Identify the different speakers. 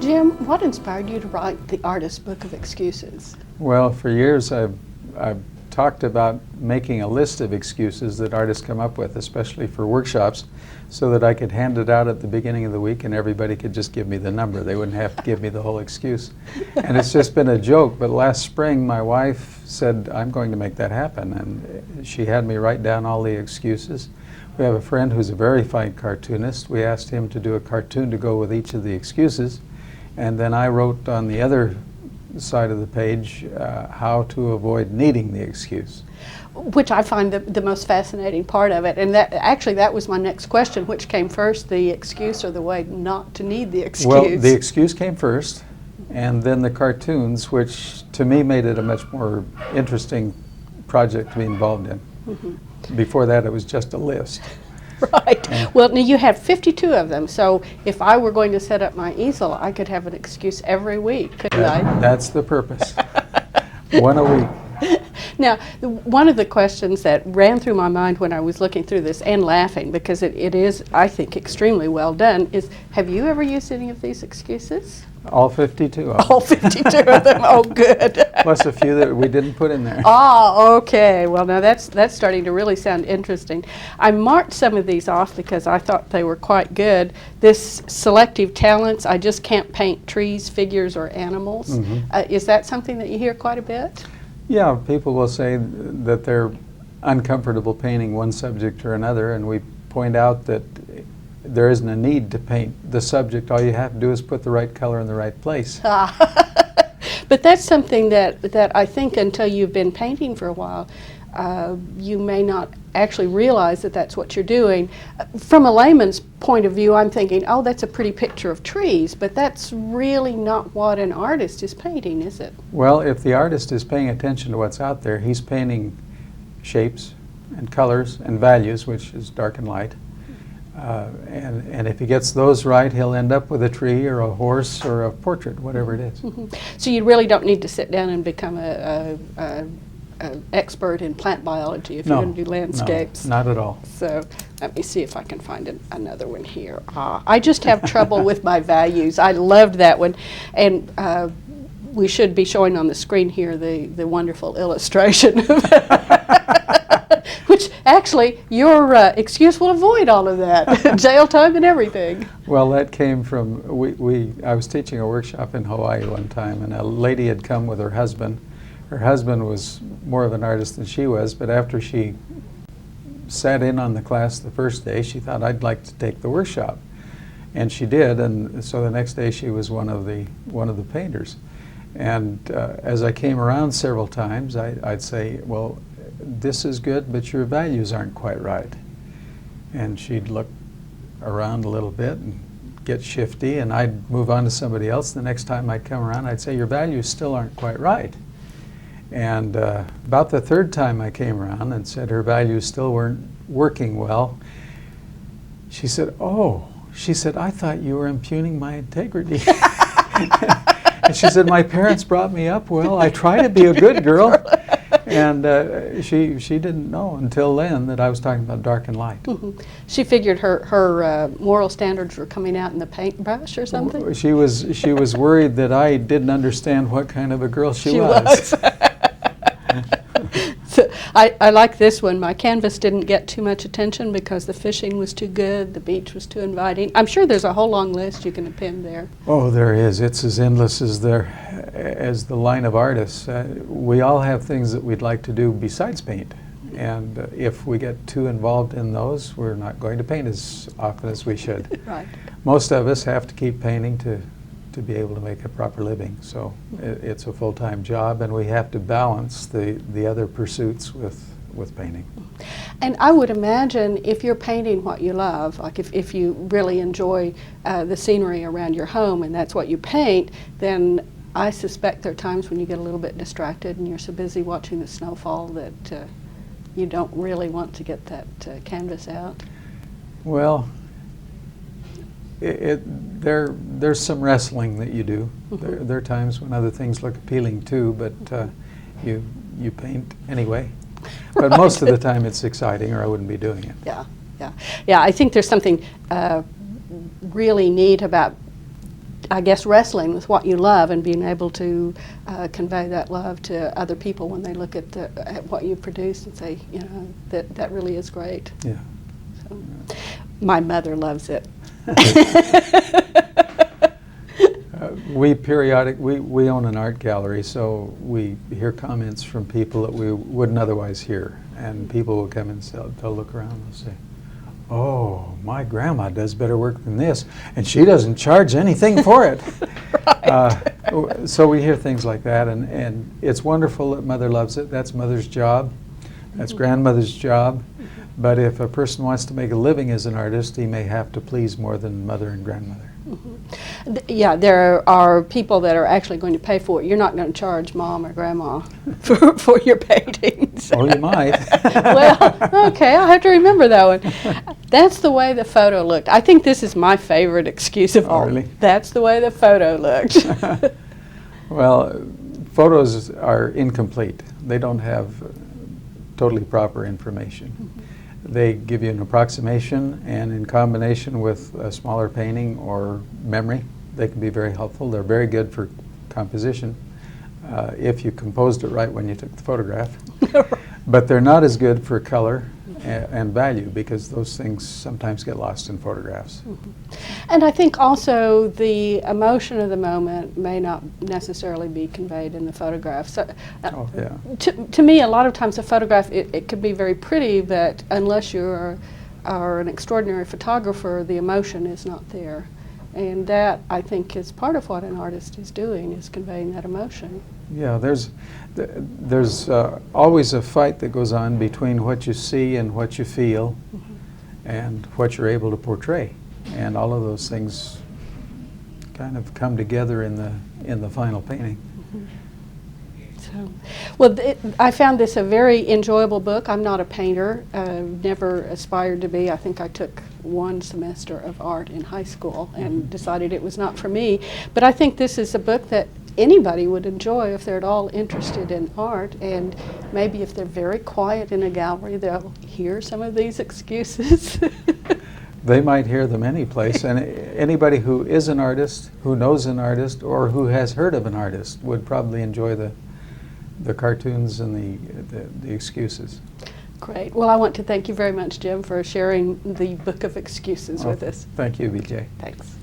Speaker 1: Jim, what inspired you to write the Artist's Book of Excuses?
Speaker 2: Well, for years I've talked about making a list of excuses that artists come up with, especially for workshops, so that I could hand it out at the beginning of the week and everybody could just give me the number. They wouldn't have to give me the whole excuse. And it's just been a joke, but last spring my wife said, I'm going to make that happen, and she had me write down all the excuses. We have a friend who's a very fine cartoonist. We asked him to do a cartoon to go with each of the excuses, and then I wrote on the other side of the page how to avoid needing the excuse.
Speaker 1: Which I find the most fascinating part of it, and that was my next question. Which came first, the excuse or the way not to need the excuse?
Speaker 2: Well, the excuse came first, and then the cartoons, which to me made it a much more interesting project to be involved in. Mm-hmm. Before that, it was just a list.
Speaker 1: Right. Well, now you have 52 of them, so if I were going to set up my easel, I could have an excuse every week, couldn't I?
Speaker 2: That's the purpose. One a week.
Speaker 1: Now, one of the questions that ran through my mind when I was looking through this and laughing, because it is, I think, extremely well done, is have you ever used any of these excuses?
Speaker 2: All 52 of them.
Speaker 1: All 52 of them, oh good.
Speaker 2: Plus a few that we didn't put in there.
Speaker 1: Oh, okay. Well, now that's starting to really sound interesting. I marked some of these off because I thought they were quite good. This selective talents, I just can't paint trees, figures, or animals. Mm-hmm. Is that something that you hear quite a bit?
Speaker 2: Yeah, people will say that they're uncomfortable painting one subject or another, and we point out that there isn't a need to paint the subject. All you have to do is put the right color in the right place.
Speaker 1: But that's something that I think until you've been painting for a while, you may not actually realize that that's what you're doing. From a layman's point of view, I'm thinking, oh, that's a pretty picture of trees, but that's really not what an artist is painting, is it?
Speaker 2: Well, if the artist is paying attention to what's out there, he's painting shapes and colors and values, which is dark and light. And if he gets those right, he'll end up with a tree or a horse or a portrait, whatever it is. Mm-hmm.
Speaker 1: So you really don't need to sit down and become an expert in plant biology if you're going to do landscapes.
Speaker 2: No, not at all.
Speaker 1: So let me see if I can find another one here. I just have trouble with my values. I loved that one. And we should be showing on the screen here the wonderful illustration. Which actually, your excuse will avoid all of that, jail time and everything.
Speaker 2: Well, that came from, I was teaching a workshop in Hawaii one time, and a lady had come with her husband. Her husband was more of an artist than she was, but after she sat in on the class the first day, she thought, I'd like to take the workshop. And she did, and so the next day she was one of the painters. And as I came around several times, I'd say, well, this is good, but your values aren't quite right. And she'd look around a little bit and get shifty, and I'd move on to somebody else. The next time I'd come around, I'd say, your values still aren't quite right. And about the third time I came around and said her values still weren't working well, she said, oh, I thought you were impugning my integrity. And she said, my parents brought me up well. I try to be a good girl. And she didn't know until then that I was talking about dark and light. Mm-hmm.
Speaker 1: She figured her moral standards were coming out in the paintbrush or something?
Speaker 2: She was worried that I didn't understand what kind of a girl she was.
Speaker 1: So I like this one. My canvas didn't get too much attention because the fishing was too good, the beach was too inviting. I'm sure there's a whole long list you can append there.
Speaker 2: Oh, there is. It's as endless as the line of artists. We all have things that we'd like to do besides paint. And if we get too involved in those, we're not going to paint as often as we should.
Speaker 1: Right.
Speaker 2: Most of us have to keep painting to be able to make a proper living. So it's a full-time job, and we have to balance the other pursuits with painting.
Speaker 1: And I would imagine if you're painting what you love, like if you really enjoy the scenery around your home and that's what you paint, then I suspect there are times when you get a little bit distracted and you're so busy watching the snowfall that you don't really want to get that canvas out. Well,
Speaker 2: there's some wrestling that you do. Mm-hmm. There are times when other things look appealing too, but you paint anyway. But right. Most of the time it's exciting, or I wouldn't be doing it.
Speaker 1: Yeah. I think there's something really neat about I guess, wrestling with what you love and being able to convey that love to other people when they look at what you produce and say, you know, that really is great.
Speaker 2: Yeah.
Speaker 1: So, my mother loves it.
Speaker 2: We own an art gallery, so we hear comments from people that we wouldn't otherwise hear. And people will come and they'll look around and say, "Oh, my grandma does better work than this, and she doesn't charge anything for it."
Speaker 1: Right.
Speaker 2: So we hear things like that, and it's wonderful that Mother loves it. That's Mother's job. That's grandmother's job. But if a person wants to make a living as an artist, he may have to please more than mother and grandmother.
Speaker 1: Yeah, there are people that are actually going to pay for it. You're not going to charge mom or grandma for your paintings.
Speaker 2: Oh, you might.
Speaker 1: Well, okay, I'll have to remember that one. That's the way the photo looked. I think this is my favorite excuse of all.
Speaker 2: Really?
Speaker 1: That's the way the photo looked.
Speaker 2: Well, photos are incomplete. They don't have totally proper information. They give you an approximation, and in combination with a smaller painting or memory, they can be very helpful. They're very good for composition if you composed it right when you took the photograph. But they're not as good for color and value, because those things sometimes get lost in photographs.
Speaker 1: And I think also the emotion of the moment may not necessarily be conveyed in the photograph. So,
Speaker 2: Oh, yeah.
Speaker 1: to me, a lot of times a photograph, it can be very pretty, but unless you are an extraordinary photographer, the emotion is not there. And that, I think, is part of what an artist is doing, is conveying that emotion.
Speaker 2: Yeah, there's always a fight that goes on between what you see and what you feel, and what you're able to portray, and all of those things kind of come together in the final painting.
Speaker 1: So, well, I found this a very enjoyable book. I'm not a painter, never aspired to be. I think I took one semester of art in high school and decided it was not for me. But I think this is a book that anybody would enjoy if they're at all interested in art, and maybe if they're very quiet in a gallery, they'll hear some of these excuses.
Speaker 2: They might hear them any place, and anybody who is an artist, who knows an artist, or who has heard of an artist would probably enjoy the cartoons and the excuses.
Speaker 1: Great. Well, I want to thank you very much, Jim, for sharing the Book of Excuses with us.
Speaker 2: Thank you, BJ.
Speaker 1: Thanks.